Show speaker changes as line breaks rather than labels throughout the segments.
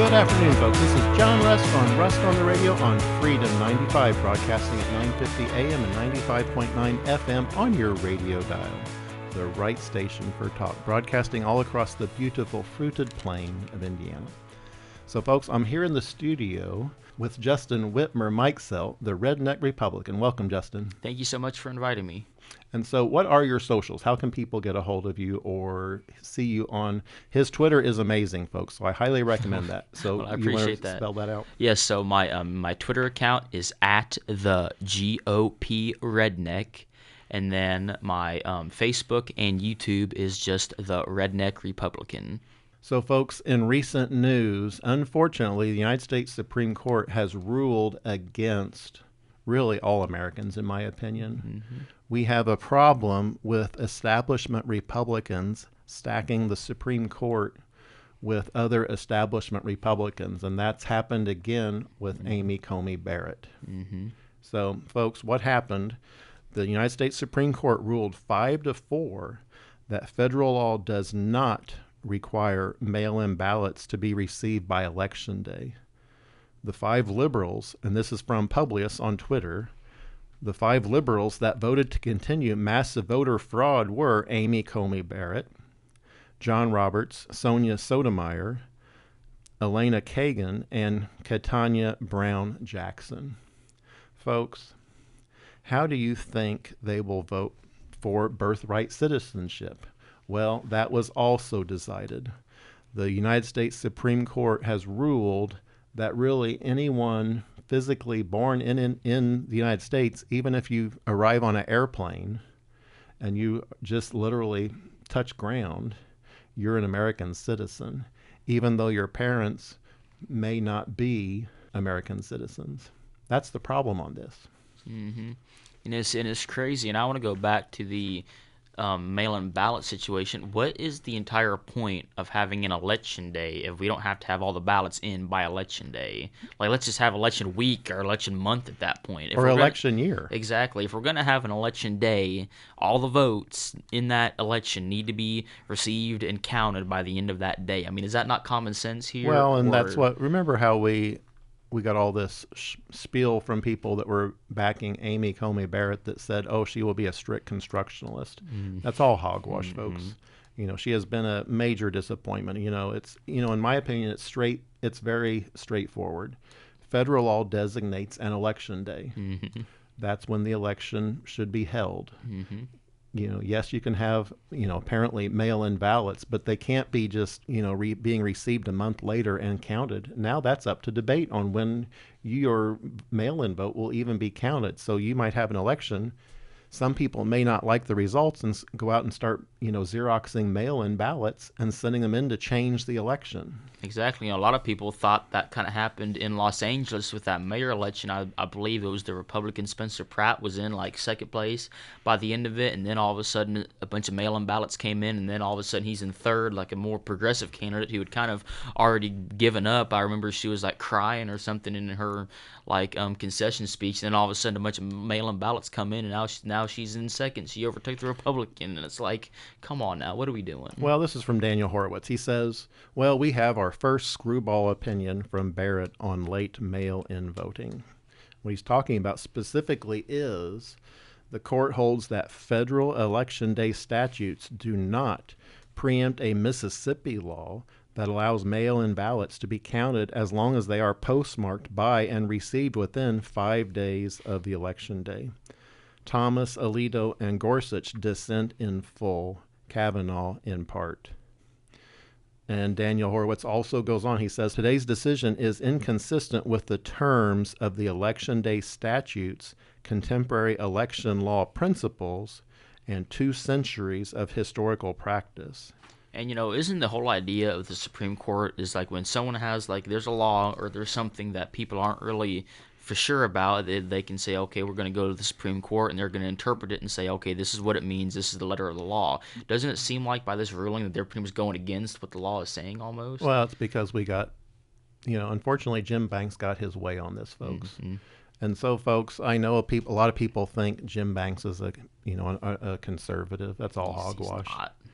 Good afternoon, folks. This is John Rust on Rust on the Radio on Freedom 95, broadcasting at 9:50 a.m. and 95.9 FM on your radio dial. The right station for talk, broadcasting all across the beautiful fruited plain of Indiana. So, folks, I'm here in the studio with Justin Whitmer Mikesell, the Redneck Republican. Welcome, Justin.
Thank you so much for inviting me.
And so what are your socials? How can people get a hold of you or see you on? His Twitter is amazing, folks, so I highly recommend that. So
well, I appreciate
that. Spell that out?
Yes, so my Twitter account is at the GOP Redneck, and then my Facebook and YouTube is just the Redneck Republican.
So, folks, in recent news, unfortunately, the United States Supreme Court has ruled against really all Americans, in my opinion. Mm-hmm. We have a problem with establishment Republicans stacking the Supreme Court with other establishment Republicans, and that's happened again with Amy Coney Barrett. Mm-hmm. So, folks, what happened? The United States Supreme Court ruled 5-4 that federal law does not require mail-in ballots to be received by Election Day. The 5 liberals, and this is from Publius on Twitter, the 5 liberals that voted to continue massive voter fraud were Amy Coney Barrett, John Roberts, Sonia Sotomayor, Elena Kagan, and Ketanji Brown Jackson. Folks, how do you think they will vote for birthright citizenship? Well, that was also decided. The United States Supreme Court has ruled that really anyone physically born in the United States, even if you arrive on an airplane and you just literally touch ground, you're an American citizen, even though your parents may not be American citizens. That's the problem on this.
Mm-hmm. And it's crazy. And I want to go back to the mail-in ballot situation. What is the entire point of having an election day if we don't have to have all the ballots in by election day? Like, let's just have election week or election month at that point.
Or election year.
Exactly. If we're going to have an election day, all the votes in that election need to be received and counted by the end of that day. I mean, is that not common sense here?
Well, and that's what, remember how we got all this spiel from people that were backing Amy Coney Barrett that said, oh, she will be a strict constructionalist. Mm. That's all hogwash, folks. You know, she has been a major disappointment. You know, it's, in my opinion, it's very straightforward. Federal law designates an election day. Mm-hmm. That's when the election should be held. Mm-hmm. Yes, you can have, apparently mail-in ballots, but they can't be just, being received a month later and counted. Now that's up to debate on when your mail-in vote will even be counted. So you might have an election. Some people may not like the results and go out and start, Xeroxing mail-in ballots and sending them in to change the election.
Exactly. A lot of people thought that kind of happened in Los Angeles with that mayor election. I believe it was the Republican Spencer Pratt was in like second place by the end of it, and then all of a sudden a bunch of mail-in ballots came in, and then all of a sudden he's in third, like a more progressive candidate who had kind of already given up. I remember she was like crying or something in her concession speech, and then all of a sudden a bunch of mail-in ballots come in, and now she's in second. She overtook the Republican, and it's like, come on now, what are we doing?
Well, this is from Daniel Horowitz. He says, well, we have our first screwball opinion from Barrett on late mail-in voting. What he's talking about specifically is the court holds that federal election day statutes do not preempt a Mississippi law that allows mail-in ballots to be counted as long as they are postmarked by and received within 5 days of the election day. Thomas, Alito, and Gorsuch dissent in full, Kavanaugh in part. And Daniel Horowitz also goes on. He says, today's decision is inconsistent with the terms of the Election Day statutes, contemporary election law principles, and 2 centuries of historical practice.
And, isn't the whole idea of the Supreme Court is like when someone has, there's a law or there's something that people aren't really for sure about, they can say, okay, we're going to go to the Supreme Court, and they're going to interpret it and say, okay, this is what it means, this is the letter of the law. Doesn't it seem like by this ruling that they're pretty much going against what the law is saying almost?
Well, it's because we got, unfortunately, Jim Banks got his way on this, folks. Mm-hmm. And so, folks, I know a lot of people think Jim Banks is a conservative. That's all hogwash.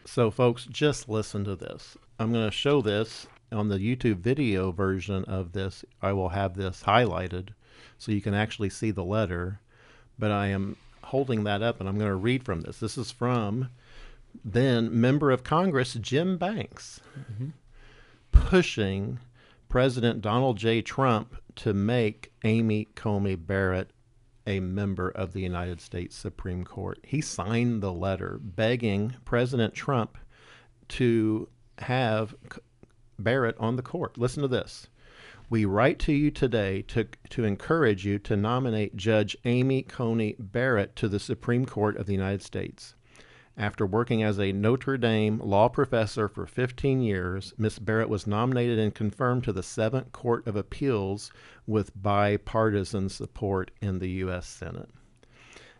So, folks, just listen to this. I'm going to show this on the YouTube video version of this, I will have this highlighted so you can actually see the letter. But I am holding that up, and I'm going to read from this. This is from then Member of Congress Jim Banks, pushing President Donald J. Trump to make Amy Coney Barrett a member of the United States Supreme Court. He signed the letter begging President Trump to have Barrett on the court. Listen to this. We write to you today to encourage you to nominate Judge Amy Coney Barrett to the Supreme Court of the United States. After working as a Notre Dame law professor for 15 years, Ms. Barrett was nominated and confirmed to the Seventh Court of Appeals with bipartisan support in the U.S. Senate.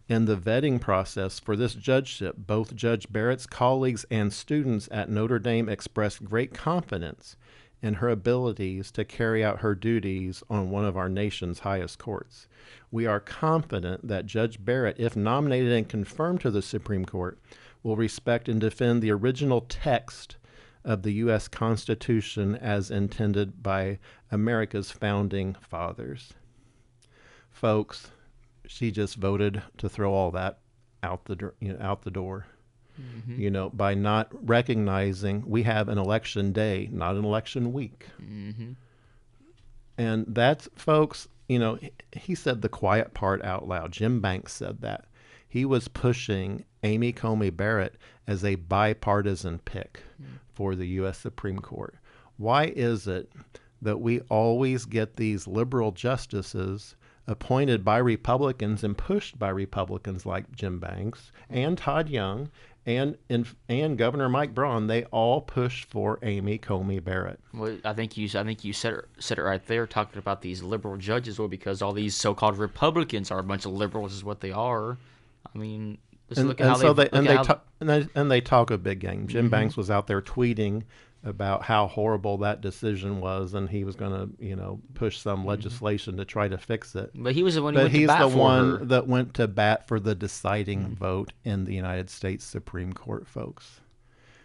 In the vetting process for this judgeship, both Judge Barrett's colleagues and students at Notre Dame expressed great confidence in her abilities to carry out her duties on one of our nation's highest courts. We are confident that Judge Barrett, if nominated and confirmed to the Supreme Court, will respect and defend the original text of the U.S. Constitution as intended by America's founding fathers. Folks, she just voted to throw all that out the door. By not recognizing we have an election day, not an election week. And that's, folks, he said the quiet part out loud. Jim Banks said that. He was pushing Amy Coney Barrett as a bipartisan pick for the U.S. Supreme Court. Why is it that we always get these liberal justices appointed by Republicans and pushed by Republicans like Jim Banks and Todd Young and Governor Mike Braun? They all pushed for Amy Coney Barrett.
Well, I think you said it right there, talking about these liberal judges. Well, because all these so-called Republicans are a bunch of liberals, is what they are. I mean,
they talk a big game. Jim Banks was out there tweeting about how horrible that decision was, and he was going to, push some legislation to try to fix it.
But he was the one who went to bat for her.
But he's the one that went to bat for the deciding vote in the United States Supreme Court, folks.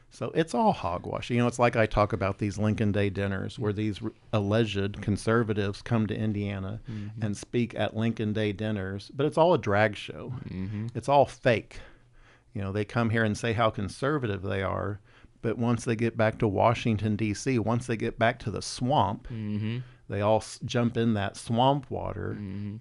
So it's all hogwash. It's like I talk about these Lincoln Day dinners where these alleged conservatives come to Indiana and speak at Lincoln Day dinners, but it's all a drag show. It's all fake. They come here and say how conservative they are, but once they get back to Washington, D.C., once they get back to the swamp, they all jump in that swamp water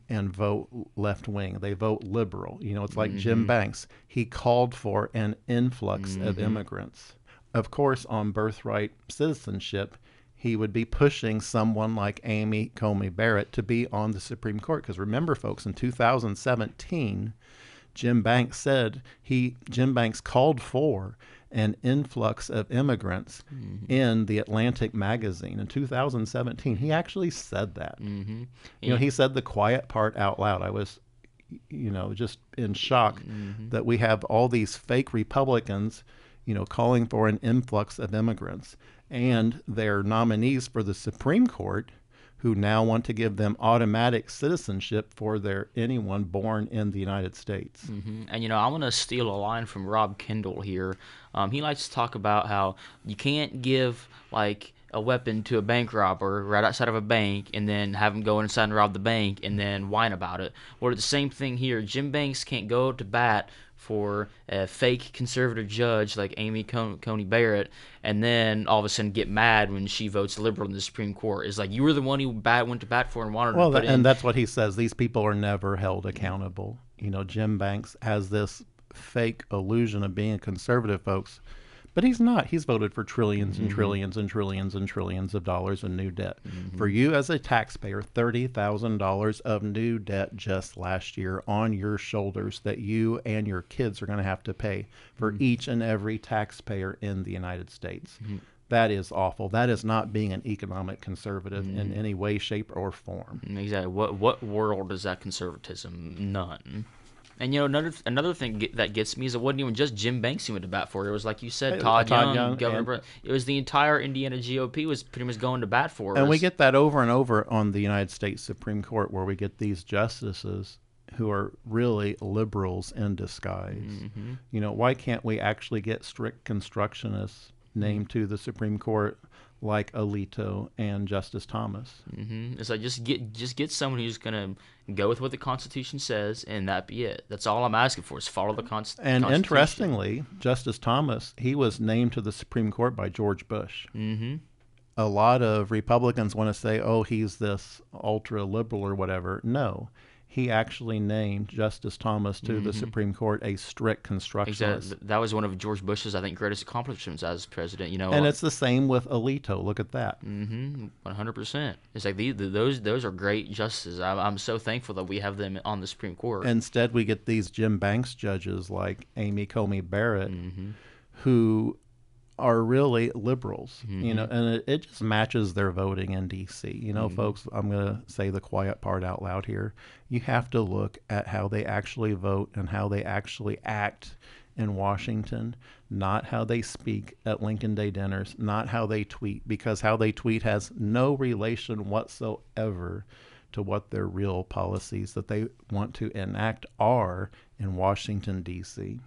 and vote left wing. They vote liberal. It's like Jim Banks. He called for an influx of immigrants. Of course, on birthright citizenship, he would be pushing someone like Amy Coney Barrett to be on the Supreme Court. Because remember, folks, in 2017, Jim Banks called for an influx of immigrants in the Atlantic magazine in 2017. He actually said that. He said the quiet part out loud. I was, just in shock that we have all these fake Republicans, calling for an influx of immigrants, and their nominees for the Supreme Court who now want to give them automatic citizenship for anyone born in the United States.
And I want to steal a line from Rob Kendall here. He likes to talk about how you can't give like a weapon to a bank robber right outside of a bank and then have him go inside and rob the bank and then whine about it. Well, it's the same thing here. Jim Banks can't go to bat for a fake conservative judge like Amy Coney Barrett and then all of a sudden get mad when she votes liberal in the Supreme Court. It's like you were the one who went to bat for and wanted to put in.
And that's what he says. These people are never held accountable. Jim Banks has this fake illusion of being a conservative, folks. But he's not. He's voted for trillions and trillions and trillions and trillions of dollars in new debt. For you as a taxpayer, $30,000 of new debt just last year on your shoulders that you and your kids are going to have to pay for each and every taxpayer in the United States. That is awful. That is not being an economic conservative in any way, shape, or form.
Exactly. What world is that conservatism? None. And another thing that gets me is it wasn't even just Jim Banks who went to bat for it. It was like you said, Todd Young, Governor. It was the entire Indiana GOP was pretty much going to bat for us.
And we get that over and over on the United States Supreme Court, where we get these justices who are really liberals in disguise. Why can't we actually get strict constructionists named to the Supreme Court like Alito and Justice Thomas.
It's like just get someone who's gonna go with what the Constitution says, and that be it. That's all I'm asking for is follow the
And
Constitution.
interestingly, Justice Thomas, he was named to the Supreme Court by George Bush. A lot of Republicans want to say, oh, he's this ultra liberal or whatever. No, he actually named Justice Thomas to the Supreme Court a strict constructionist.
Exactly. That was one of George Bush's, I think, greatest accomplishments as president.
And it's the same with Alito. Look at that.
100%. It's like those are great justices. I'm so thankful that we have them on the Supreme Court.
Instead, we get these Jim Banks judges like Amy Coney Barrett, who are really liberals, and it just matches their voting in D.C. Folks, I'm going to say the quiet part out loud here. You have to look at how they actually vote and how they actually act in Washington, not how they speak at Lincoln Day dinners, not how they tweet, because how they tweet has no relation whatsoever to what their real policies that they want to enact are in Washington, D.C.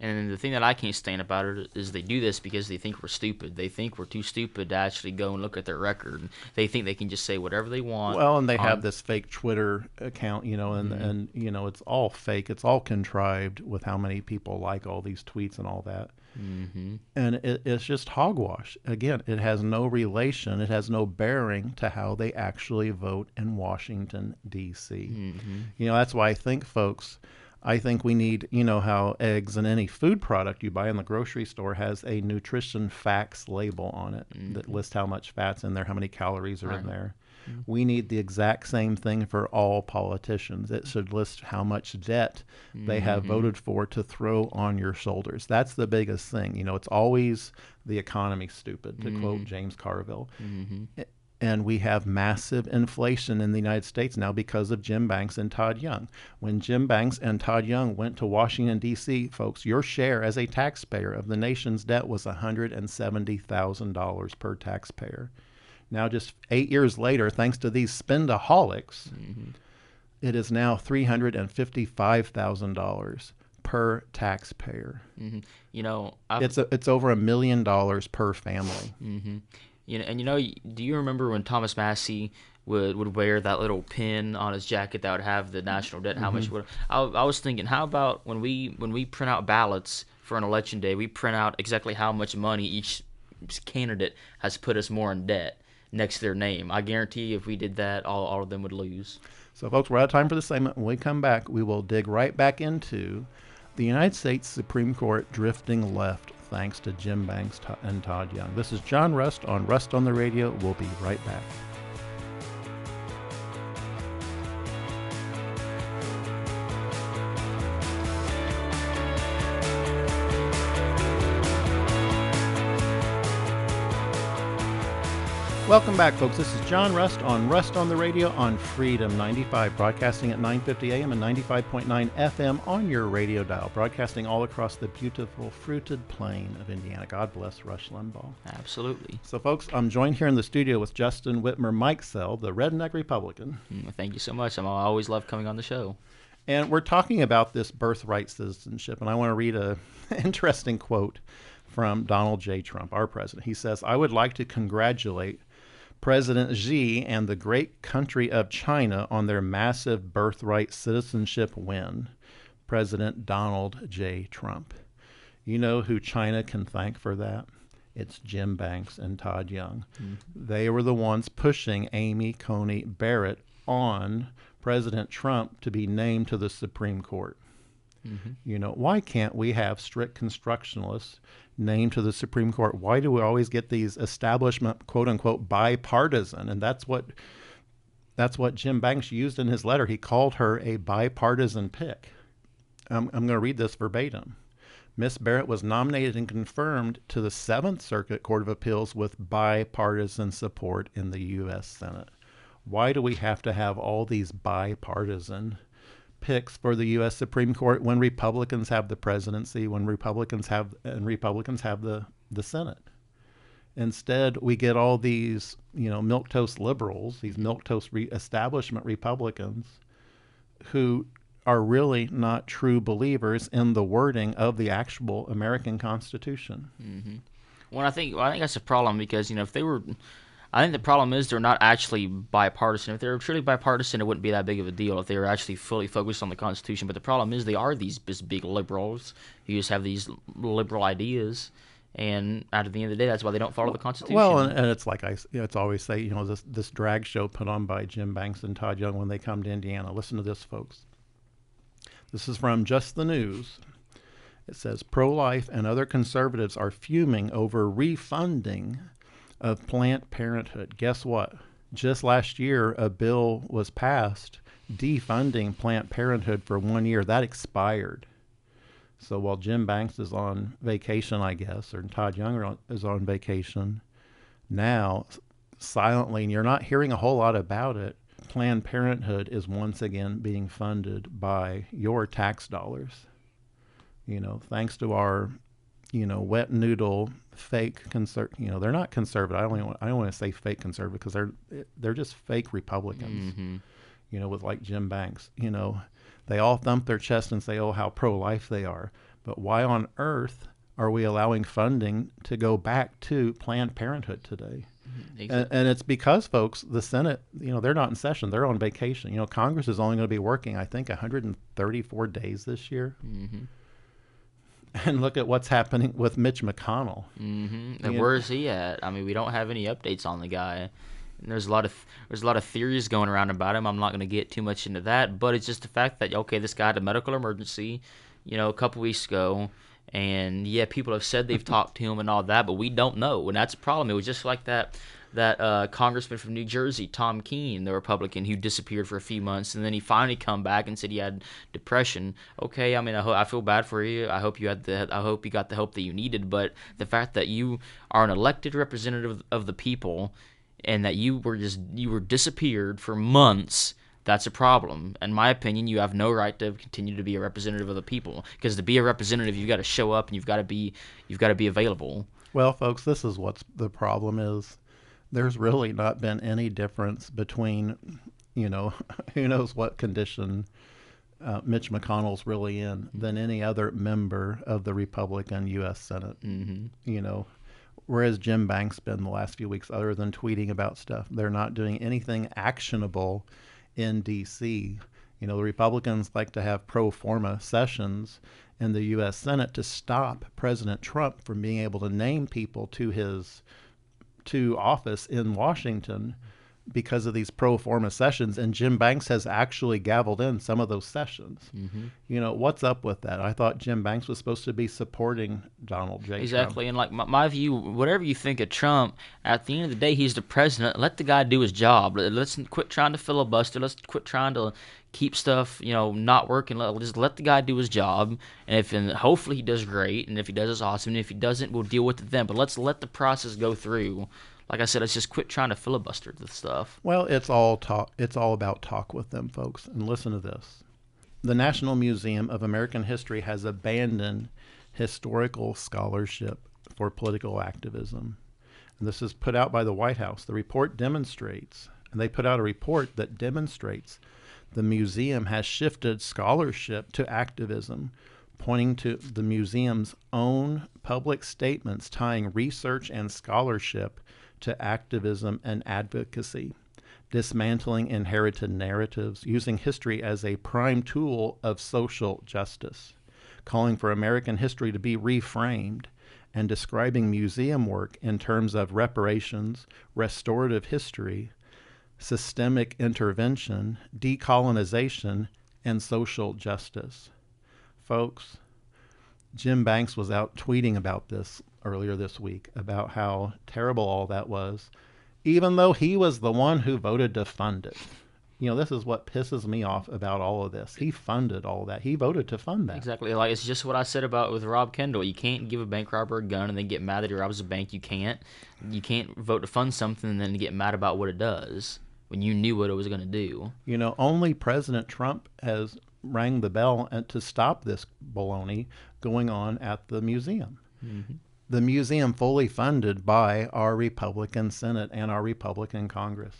And the thing that I can't stand about it is they do this because they think we're stupid. They think we're too stupid to actually go and look at their record. They think they can just say whatever they want.
Well, and they have this fake Twitter account, and it's all fake. It's all contrived with how many people like all these tweets and all that. And it's just hogwash. Again, it has no relation. It has no bearing to how they actually vote in Washington, D.C. That's why I think, folks, we need, how eggs and any food product you buy in the grocery store has a nutrition facts label on it that lists how much fat's in there, how many calories are in there. We need the exact same thing for all politicians. It should list how much debt they have voted for to throw on your shoulders. That's the biggest thing. It's always the economy, stupid, to quote James Carville. And we have massive inflation in the United States now because of Jim Banks and Todd Young. When Jim Banks and Todd Young went to Washington, D.C., folks, your share as a taxpayer of the nation's debt was $170,000 per taxpayer. Now, just 8 years later, thanks to these spendaholics, it is now $355,000 per taxpayer. It's over $1 million per family.
Do you remember when Thomas Massey would wear that little pin on his jacket that would have the national debt? How much would I was thinking, how about when we print out ballots for an election day, we print out exactly how much money each candidate has put us more in debt next to their name. I guarantee if we did that, all of them would lose.
So, folks, we're out of time for this segment. When we come back, we will dig right back into the United States Supreme Court drifting left thanks to Jim Banks and Todd Young. This is John Rust on Rust on the Radio. We'll be right back. Welcome back, folks. This is John Rust on Rust on the Radio on Freedom 95, broadcasting at 9:50 a.m. and 95.9 FM on your radio dial, broadcasting all across the beautiful fruited plain of Indiana. God bless Rush Limbaugh.
Absolutely.
So, folks, I'm joined here in the studio with Justin Whitmer Mikesell, the Redneck Republican.
Thank you so much. I always love coming on the show.
And we're talking about this birthright citizenship, and I want to read an interesting quote from Donald J. Trump, our president. He says, "I would like to congratulate President Xi and the great country of China on their massive birthright citizenship win." President Donald J. Trump. You know who China can thank for that? It's Jim Banks and Todd Young. They were the ones pushing Amy Coney Barrett on President Trump to be named to the Supreme Court. Why can't we have strict constructionalists named to the Supreme Court? Why do we always get these establishment, quote unquote, bipartisan? And that's what Jim Banks used in his letter. He called her a bipartisan pick. I'm going to read this verbatim. Miss Barrett was nominated and confirmed to the Seventh Circuit Court of Appeals with bipartisan support in the U.S. Senate. Why do we have to have all these bipartisan picks for the U.S. Supreme Court when Republicans have the presidency, when Republicans have the Senate? Instead, we get all these, milquetoast liberals, these milquetoast establishment Republicans who are really not true believers in the wording of the actual American Constitution.
Well, I think that's a problem because if they were, I think the problem is they're not actually bipartisan. If they were truly bipartisan, it wouldn't be that big of a deal if they were actually fully focused on the Constitution. But the problem is they are these big liberals who just have these liberal ideas, and at the end of the day, that's why they don't follow the Constitution.
Well, and it's like it's always say, this drag show put on by Jim Banks and Todd Young when they come to Indiana. Listen to this, folks. This is from Just the News. It says pro-life and other conservatives are fuming over refunding of Planned Parenthood. Guess what? Just last year, a bill was passed defunding Planned Parenthood for 1 year. That expired. So while Jim Banks is on vacation, I guess, or Todd Young is on vacation, now silently, and you're not hearing a whole lot about it, Planned Parenthood is once again being funded by your tax dollars. Thanks to our, wet noodle fake they're not conservative. I don't want to say fake conservative because they're just fake Republicans.
Mm-hmm.
With like Jim Banks. They all thump their chest and say, "Oh, how pro-life they are." But why on earth are we allowing funding to go back to Planned Parenthood today? Exactly. And it's because, folks, the Senate, they're not in session. They're on vacation. Congress is only going to be working, I think, 134 days this year.
Mm-hmm.
And look at what's happening with Mitch McConnell.
Mm-hmm. And where is he at? I mean, we don't have any updates on the guy. And there's a lot of theories going around about him. I'm not going to get too much into that, but it's just the fact that this guy had a medical emergency, a couple weeks ago, and yeah, people have said they've talked to him and all that, but we don't know, and that's a problem. It was just like that congressman from New Jersey, Tom Keene, the Republican, who disappeared for a few months, and then he finally come back and said he had depression. Okay, I mean, I feel bad for you. I hope you got the help that you needed, but the fact that you are an elected representative of the people and that you were disappeared for months, that's a problem. In my opinion, you have no right to continue to be a representative of the people, because to be a representative, you've got to show up and you've got to be available.
Well, folks, this is what the problem is. There's really not been any difference between, who knows what condition Mitch McConnell's really in than any other member of the Republican U.S. Senate.
Mm-hmm.
Whereas Jim Banks been the last few weeks, other than tweeting about stuff, they're not doing anything actionable in D.C. The Republicans like to have pro forma sessions in the U.S. Senate to stop President Trump from being able to name people to office in Washington because of these pro forma sessions, and Jim Banks has actually gavelled in some of those sessions. Mm-hmm. What's up with that? I thought Jim Banks was supposed to be supporting Donald J.
Exactly,
Trump.
and like my view, whatever you think of Trump, at the end of the day, he's the president. Let the guy do his job. Let's quit trying to filibuster. Let's quit trying to keep stuff, not working. Just let the guy do his job, and hopefully he does great, and if he does, it's awesome. And if he doesn't, we'll deal with it then. But let's let the process go through. Like I said, let's just quit trying to filibuster the stuff.
Well, it's all talk. It's all about talk with them, folks. And listen to this. The National Museum of American History has abandoned historical scholarship for political activism. And this is put out by the White House. The report demonstrates, and they put out a report that demonstrates the museum has shifted scholarship to activism, pointing to the museum's own public statements tying research and scholarship to activism and advocacy, dismantling inherited narratives, using history as a prime tool of social justice, calling for American history to be reframed, and describing museum work in terms of reparations, restorative history, systemic intervention, decolonization, and social justice. Folks, Jim Banks was out tweeting about this earlier this week, about how terrible all that was, even though he was the one who voted to fund it. This is what pisses me off about all of this. He funded all that. He voted to fund that.
Exactly. Like, it's just what I said about with Rob Kendall. You can't give a bank robber a gun and then get mad that he robs a bank. You can't vote to fund something and then get mad about what it does when you knew what it was going to do.
Only President Trump has rang the bell to stop this baloney going on at the museum. Mm-hmm. The museum fully funded by our Republican Senate and our Republican Congress.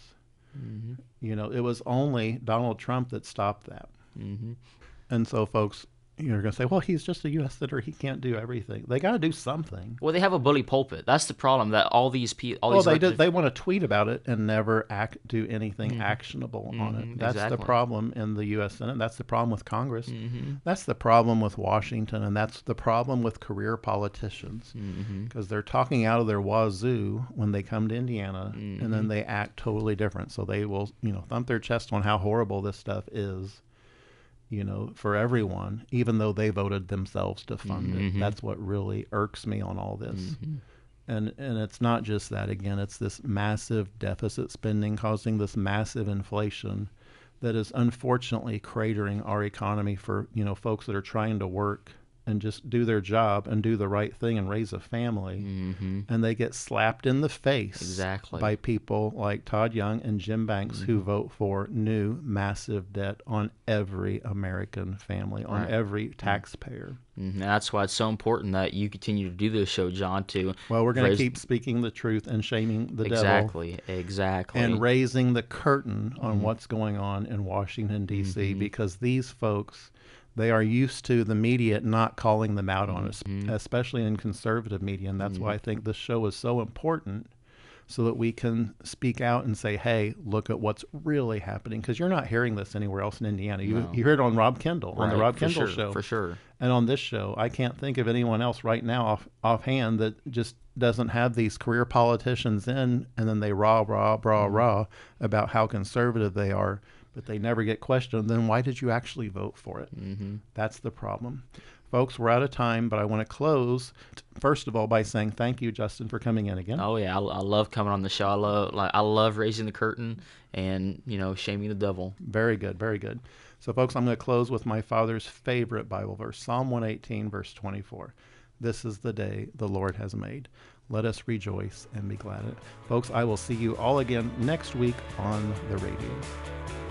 Mm-hmm. It was only Donald Trump that stopped that. Mm-hmm. And so, folks, you're going to say, well, he's just a U.S. senator. He can't do everything. They got to do something.
Well, they have a bully pulpit. That's the problem. That all these
Well, they do. They want to tweet about it and never do anything actionable on it. That's
exactly.
the problem in the U.S. Senate. That's the problem with Congress. That's the problem with Washington, and that's the problem with career politicians, because they're talking out of their wazoo when they come to Indiana, and then they act totally different. So they will, thump their chest on how horrible this stuff is, for everyone, even though they voted themselves to fund it. That's what really irks me on all this. And it's not just that. Again, it's this massive deficit spending causing this massive inflation that is unfortunately cratering our economy for, folks that are trying to work and just do their job and do the right thing and raise a family. And they get slapped in the face by people like Todd Young and Jim Banks, who vote for new massive debt on every American family, on every taxpayer.
And that's why it's so important that you continue to do this show, John,
Well, we're going to keep speaking the truth and shaming the devil.
Exactly.
And raising the curtain on what's going on in Washington, D.C., because these folks, they are used to the media not calling them out on it, especially in conservative media. And that's why I think this show is so important, so that we can speak out and say, hey, look at what's really happening. Because you're not hearing this anywhere else in Indiana. You hear it on Rob Kendall, on the Rob Kendall show.
For sure.
And on this show, I can't think of anyone else right now offhand that just doesn't have these career politicians in, and then they rah about how conservative they are, but they never get questioned. Then why did you actually vote for it? That's the problem. Folks, we're out of time, but I want to close, first of all, by saying thank you, Justin, for coming in again.
Oh, yeah. I love coming on the show. I love raising the curtain and, shaming the devil.
Very good, very good. So, folks, I'm going to close with my father's favorite Bible verse, Psalm 118, verse 24. This is the day the Lord has made. Let us rejoice and be glad in it. Folks, I will see you all again next week on the radio.